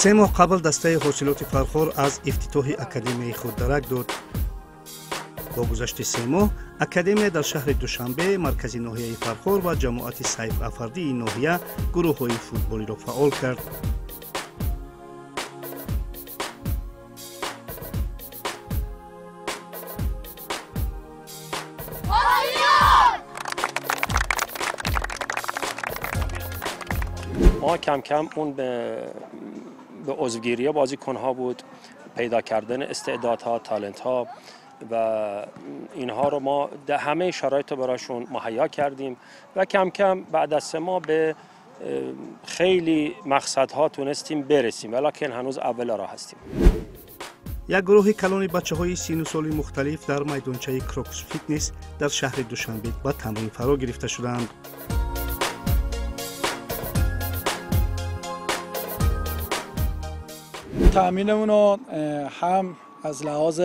3 ماه قبل دسته حاصلات فرخار از افتتاح اکادمی خود درک داد. با گذشت 3 ماه اکادمی در شهر دوشنبه مرکز ناحیه فرخار و جماعت سیف افردی این ناحیه گروه‌های فوتبالی را فعال کرد. ما کم کم اون به عضوگیری بازیکن‌ها بود، پیدا کردن استعدادها، تالنت‌ها و اینها رو ما در همه شرایط رو براشون مهیا کردیم و کم کم بعد از 3 ماه به خیلی مقصدها تونستیم برسیم، ولیکن هنوز اول راه هستیم. یک گروه کلان بچه‌های سن و سال مختلف در میدانچه کروکس فیتنس در شهر دوشنبه با تمرین فرا گرفته شدند. تمرینمون رو هم از لحاظ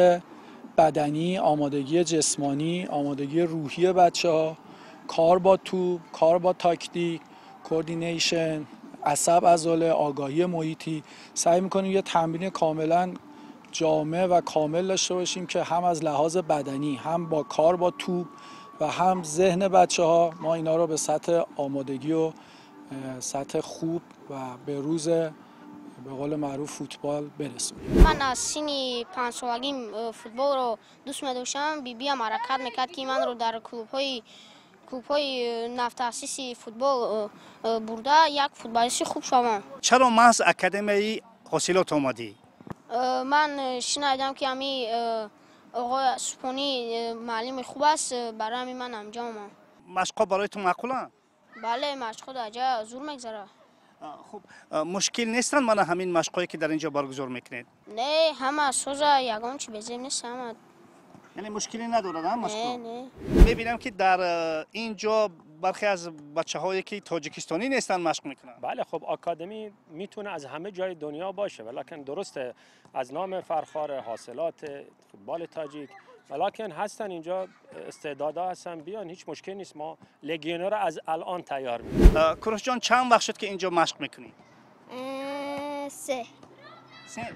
بدنی، آمادگی جسمانی، آمادگی روحی بچه‌ها، کار با توپ، کار با تاکتیک، کوردینیشن، عصب عضله، آگاهی محیطی، سعی می‌کنیم یه تمرین کاملاً جامع و کامل داشته باشیم که هم از لحاظ بدنی، هم با کار با توپ و هم ذهن بچه‌ها ما اینا رو به سطح آمادگی و سطح خوب و به روز به قول معروف فوتبال برسونیم. من از سن 5 سالگی فوتبال رو دوست می‌داشتم. بی‌بیم حرکت می‌کرد که من رو در کلوب‌های نفت تأسیس فوتبال برده یک فوتبالیست خوب شدم. چرا محض اکادمی حاصلات آمدی؟ من شنیدم که امی آقای سپانی معلم خوب است، برای من انجام. مشق‌ها برای تو معقوله؟ بله، مشق‌ها درجا زور می‌گذره. خب مشکل نیستن من همین مشقایی که در اینجا برگزار میکنید؟ نه، همه سوزا یگان چی بزیم نیست همه. یعنی مشکلی نداره نه مشقا؟ نه. میبینم که در اینجا برخی از بچه‌هایی که تاجیکستانی نیستن مشق میکنن. بله، خب آکادمی میتونه از همه جای دنیا باشه، ولیکن درسته از نام فرخار حاصلات فوتبال تاجیک، ولیکن هستن اینجا استعدادها هستن، بیان، هیچ مشکلی نیست. ما لگیونر از الان تیار می‌کنیم. کوروش جان چند وقت شد که اینجا مشق میکنی؟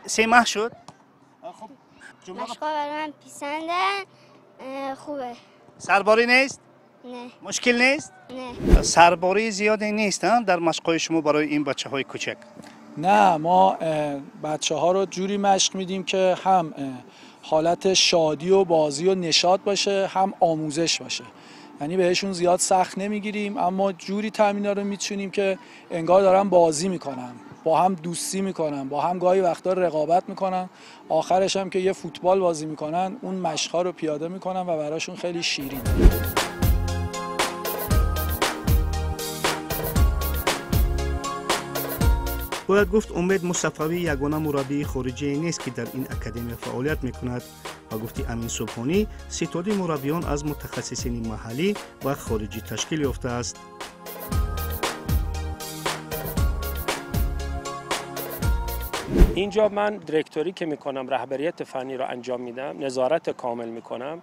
3 ماه شد؟ خب مشقا برای من پسنده، خوبه. سرباری نیست؟ نه. مشکل نیست؟ نه. سرباری زیادی نیست در مشقای شما برای این بچه‌های کوچک؟ نه، ما بچه‌ها رو جوری مشق میدیم که هم حالت شادی و بازی و نشاط باشه، هم آموزش باشه. یعنی بهشون زیاد سخت نمیگیریم، اما جوری تمرین‌ها رو میچونیم که انگار دارن بازی میکنن، با هم دوستی میکنن، با هم گاهی وقتا رقابت میکنن، آخرش هم که یه فوتبال بازی میکنن، اون مشق‌ها رو پیاده میکنن و براشون خیلی شیرین. باید گفت امید مصطفی یگانه مربی خارجی نیست که در این اکادمی فعالیت میکند و گفتی امین صبحانی ستاد مربیان از متخصصین محلی و خارجی تشکیل یافته است. اینجا من دیرکتوری که میکنم، رهبریت فنی رو انجام میدم، نظارت کامل میکنم.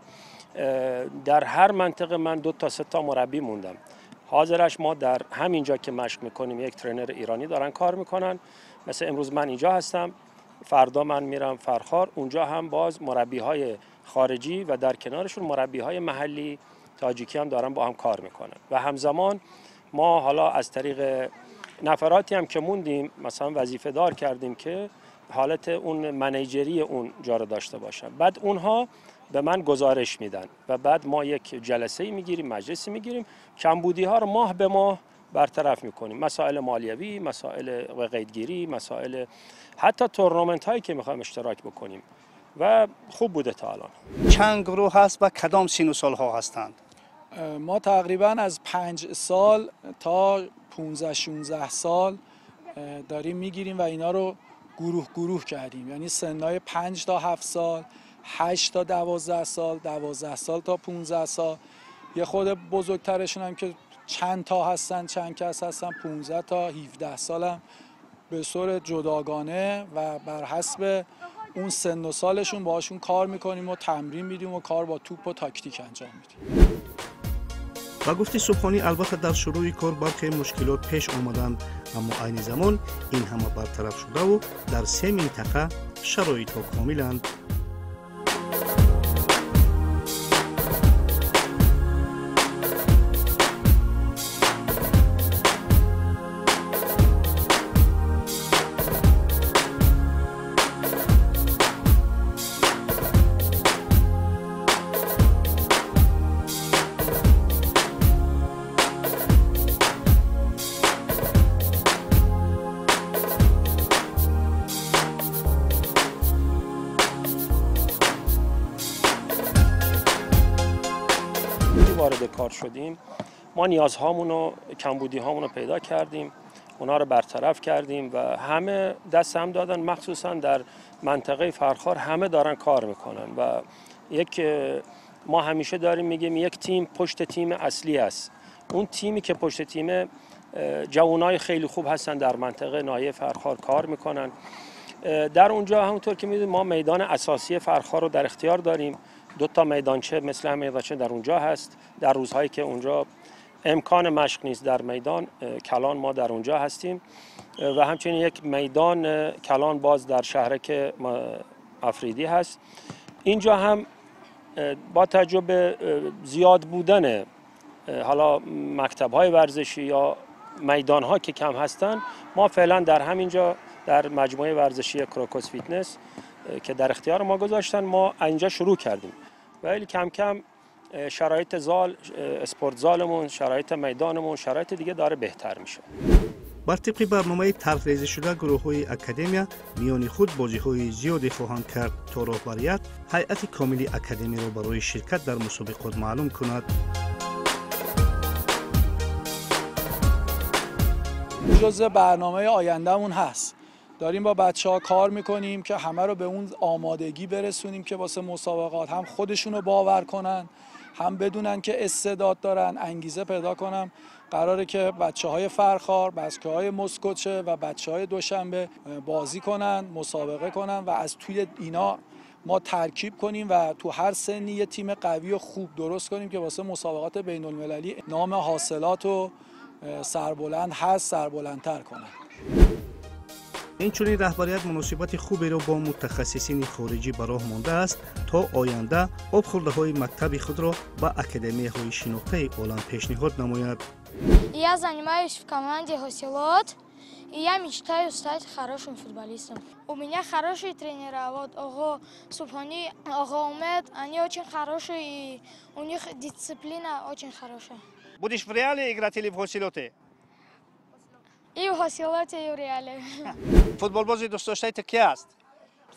در هر منطقه من 2 تا 3 تا مربی موندم. حاضرش ما در همینجا که مشق میکنیم یک ترینر ایرانی دارن کار میکنن. مثل امروز من اینجا هستم، فردا من میرم فرخار، اونجا هم باز مربی های خارجی و در کنارشون مربی های محلی تاجیکی هم دارن با هم کار میکنن و همزمان ما حالا از طریق نفراتی هم که موندیم مثلا وظیفه دار کردیم که حالت اون منیجری اون جا رو داشته باشن. بعد اونها به من گزارش میدن و بعد ما یک جلسه میگیریم، مجلسی میگیریم، کمبودی ها رو ماه به ماه برطرف میکنیم. مسائل مالیوی، مسائل قیدگیری، مسائل حتی تورنمنت هایی که میخوایم اشتراک بکنیم و خوب بوده تا الان. چند گروه هست و کدام سن و سال ها هستند؟ ما تقریبا از 5 سال تا 15-16 سال داریم میگیریم و اینا رو گروه کردیم، یعنی سنهای 5 تا 7 سال، 8 تا 12 سال، 12 سال تا 15 سال، یه خود بزرگترشون هم که چند تا هستن، چند کس هستن، 15 تا 17 سال هم به صورت جداگانه و بر حسب اون سن و سالشون باهاشون کار میکنیم و تمرین میدیم و کار با توپ و تاکتیک انجام میدیم. با گفت سبحانی البته در شروع کار برخی مشکلات پیش آمدند، اما عین زمان این همه برطرف شده و در 3 منطقه شرایط ها کاملند. وارد کار شدیم ما نیازهامون و کمبودی هامون رو پیدا کردیم، اونا رو برطرف کردیم و همه دست هم دادن، مخصوصا در منطقه فرخار همه دارن کار میکنن و ما همیشه داریم میگیم یک تیم پشت تیم اصلی است. اون تیمی که پشت تیم جوانای خیلی خوب هستن در منطقه ناحیه فرخار کار میکنن. در اونجا همونطور که میدونید ما میدان اساسی فرخار رو در اختیار داریم، 2 میدانچه مثل هم میدانچه در اونجا هست. در روزهایی که اونجا امکان مشق نیست در میدان کلان ما در اونجا هستیم و همچنین یک میدان کلان باز در شهرک افریدی هست. اینجا هم با تجربه زیاد بودن حالا مکتب‌های ورزشی یا میدان‌ها که کم هستن، ما فعلا در همینجا در مجموعه ورزشی کروکوس فیتنس که در اختیار ما گذاشتن ما اینجا شروع کردیم، ولی کم کم شرایط اسپورت زالمون، شرایط میدانمون، شرایط دیگه داره بهتر میشه. بر طبق برنامه طرح‌ریزی شده گروه‌های اکادمیا میان خود بازی‌های زیادی خواهند کرد تا راهبریت هیئت کاملی اکادمی را برای شرکت در مسابقات معلوم کند. جزء برنامه آیندهمون هست. داریم با بچه‌ها کار میکنیم که همه رو به اون آمادگی برسونیم که واسه مسابقات هم خودشون رو باور کنن، هم بدونن که استعداد دارن، انگیزه پیدا کنن. قراره که بچه‌های فرخار، بچه‌های مسکوچه و بچه‌های دوشنبه بازی کنن، مسابقه کنن و از توی اینا ما ترکیب کنیم و تو هر سنی یه تیم قوی و خوب درست کنیم که واسه مسابقات بین‌المللی نام حاصلات و سربلند هست، سربلندتر کنن. اینچنین رهبریت مناسبت خوبی را با متخصصین خارجی به راه مانده است تا آینده آبخورده‌های مکتب خود را به اکادمی‌های شناخته عالم پیشنهاد نماید. Я занимаюсь в команде «Хосилот», и я мечтаю стать хорошим футболистом. У меня хорошие тренера, вот Ого Субхани, Ого Умед, они очень хорошие, и у них дисциплина очень хорошая. Будешь в Реале играть или в Хосилоте? И в «Хосилоте», и в «Реале». Футболбози دوست داشته کی است؟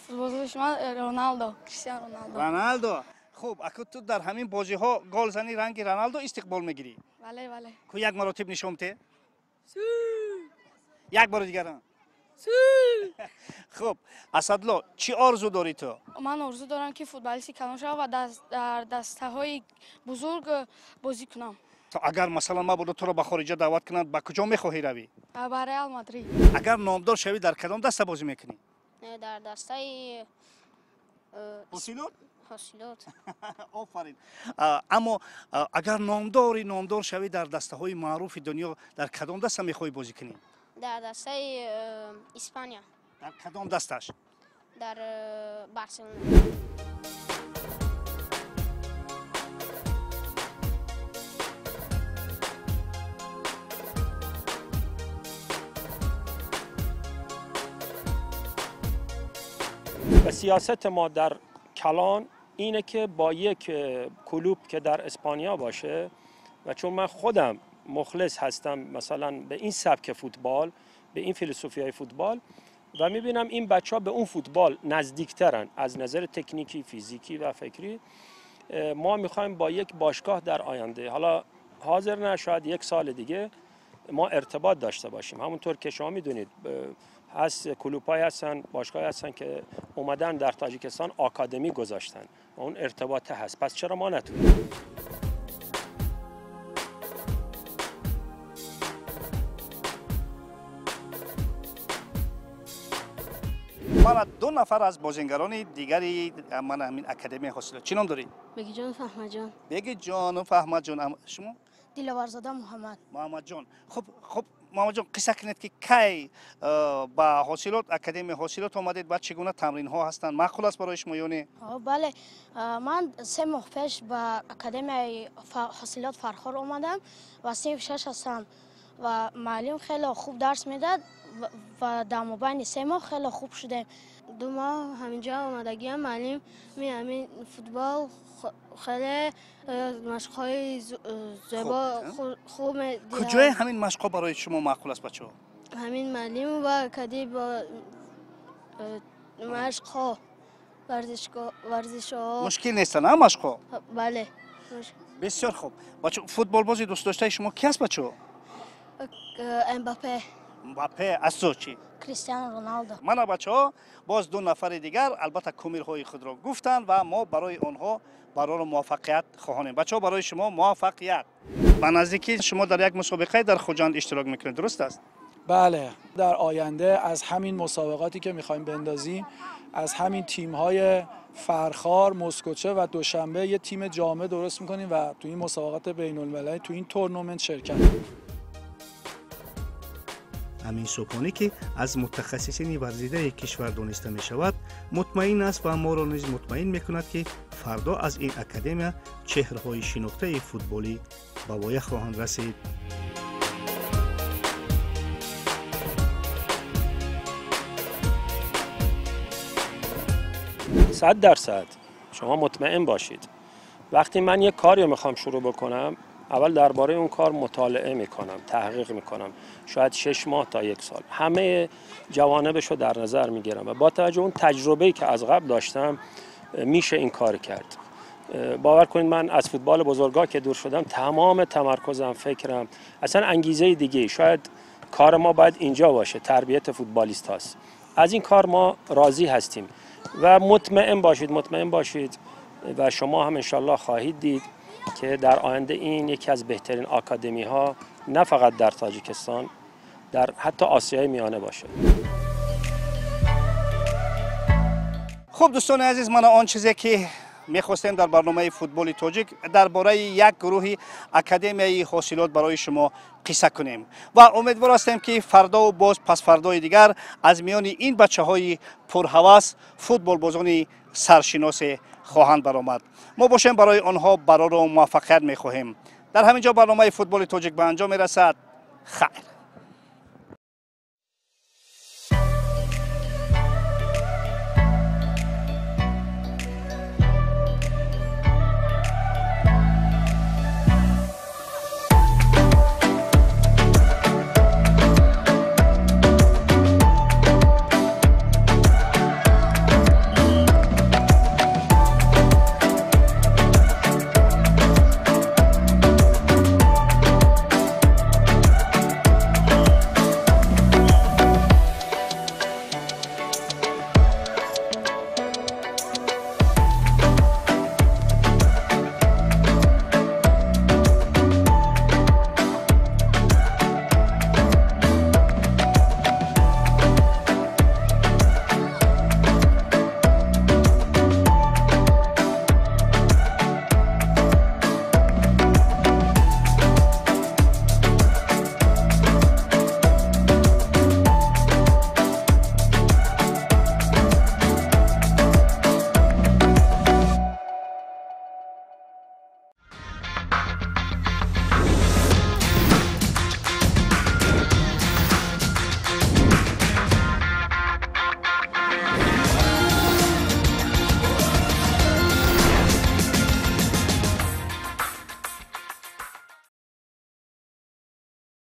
Футболист Роналдо, Криштиану Роналдо. رونالدو. خوب، اگه تو در همین بازی‌ها گل زنی رنگ رونالدو استقبال می‌گیری. بله بله. کو یک مراتب نشون بده؟ یک بار دیگه راه. خوب، اسدالله چی آرزو داری تو؟ من آرزو دارم که فوتبالیستی کلان شوم و در دسته‌های بزرگ بازی کنم. تو اگر مثلا ما بود تو رو به خارج دعوت کنند با کجا می‌خواهی روی؟ به رئال مادرید. اگر نامدار شوی در کدام دسته بازی می‌کنی؟ در دسته حاصلات؟ حاصلات. آفرین. اما اگر نامدار شوی در دسته‌های معروف دنیا در کدام دسته می‌خوای بازی کنی؟ در دسته اسپانیا. در کدام دستش؟ در بارسلونا. و سیاست ما در کلان اینه که با یک کلوب که در اسپانیا باشه و چون من خودم مخلص هستم مثلا به این سبک فوتبال، به این فیلسوفیای فوتبال و میبینم این بچه ها به اون فوتبال نزدیکترن از نظر تکنیکی، فیزیکی و فکری، ما میخوایم با یک باشگاه در آینده، حالا حاضر نه شاید 1 سال دیگه، ما ارتباط داشته باشیم. همونطور که شما میدونید هست کلوب‌های هستن، باشگاه‌ای هستن که اومدن در تاجیکستان آکادمی گذاشتن و اون ارتباط هست، پس چرا ما نتونیم؟ من 2 نفر از بازیگران دیگری من همین اکادمی حاصلات. چی نام داری؟ بگی جان فهمت جان. بگی جان و فهمت جان. شما دلوارزاده محمد جان. خب محمد جان قصه کنید که کی با حاصلات اکادمی حاصلات آمدید و چگونه تمرین ها هستند؟ معقول است برای شما یا نه؟ بله، من 3 ماه پیش به اکادمی حاصلات فرخار آمدم و صنف 6 هستم و معلم خیلی خوب درس میداد و در مابین 3 ماه خیلی خوب شدیم. 2 ماه همینجا آمدگی هم معلم همین فوتبال خیلی مشق‌های زیبا خوب کجای همین مشق‌ها برای شما معقول است بچه‌ها؟ همین معلم و کدی با مشق‌ها ورزش‌ها مشکل نیست نه مشق‌ها؟ بله. بسیار خوب. بچه‌ها فوتبال بازی دوست داشته شما کی است بچه‌ها؟ امباپه از تو چی؟ کریستیانو رونالدو. من بچه‌ها باز 2 نفر دیگر البته کمیرهای خود را گفتند و ما برای آنها برای موفقیت خواهانیم. بچه‌ها برای شما موفقیت. به نزدیکی شما در یک مسابقه در خوجند اشتراک میکنید، درست است؟ بله، در آینده از همین مسابقاتی که میخوایم بندازیم، از همین تیم‌های فرخار، مسکوچه و دوشنبه یه تیم جامع درست میکنیم و تو این مسابقات بین‌المللی تو این تورنمنت شرکت کنیم. امین سوپانی که از متخصصین ورزیده کشور دانسته می شود مطمئن است و ما را نیز مطمئن می کند که فردا از این اکادمی چهره‌های شناخته فوتبالی به وایه خواهند رسید. صد درصد شما مطمئن باشید. وقتی من یک کاری رو میخوام شروع بکنم، اول درباره اون کار مطالعه میکنم، تحقیق میکنم، شاید 6 ماه تا 1 سال همه جوانبش رو در نظر میگیرم و با توجه اون تجربه‌ای که از قبل داشتم میشه این کار کرد. باور کنید من از فوتبال بزرگا که دور شدم تمام تمرکزم، فکرم، اصلا انگیزه دیگه، شاید کار ما باید اینجا باشه، تربیت فوتبالیست هاست. از این کار ما راضی هستیم و مطمئن باشید و شما هم انشالله خواهید دید که در آینده این یکی از بهترین آکادمی ها نه فقط در تاجیکستان، در حتی آسیای میانه باشه. خب دوستان عزیز، من آن چیزی که میخواستیم در برنامه فوتبال تاجیک درباره یک گروه اکادمی حاصلات برای شما قصه کنیم و امیدوار هستیم که فردا و باز پس فردای دیگر از میان این بچه‌های پرهوس فوتبال بازان سرشناس خواهند برآمد. ما باشیم برای آنها برای موفقیت میخواهیم. در همینجا برنامه فوتبال تاجیک به انجام میرسد. خیر.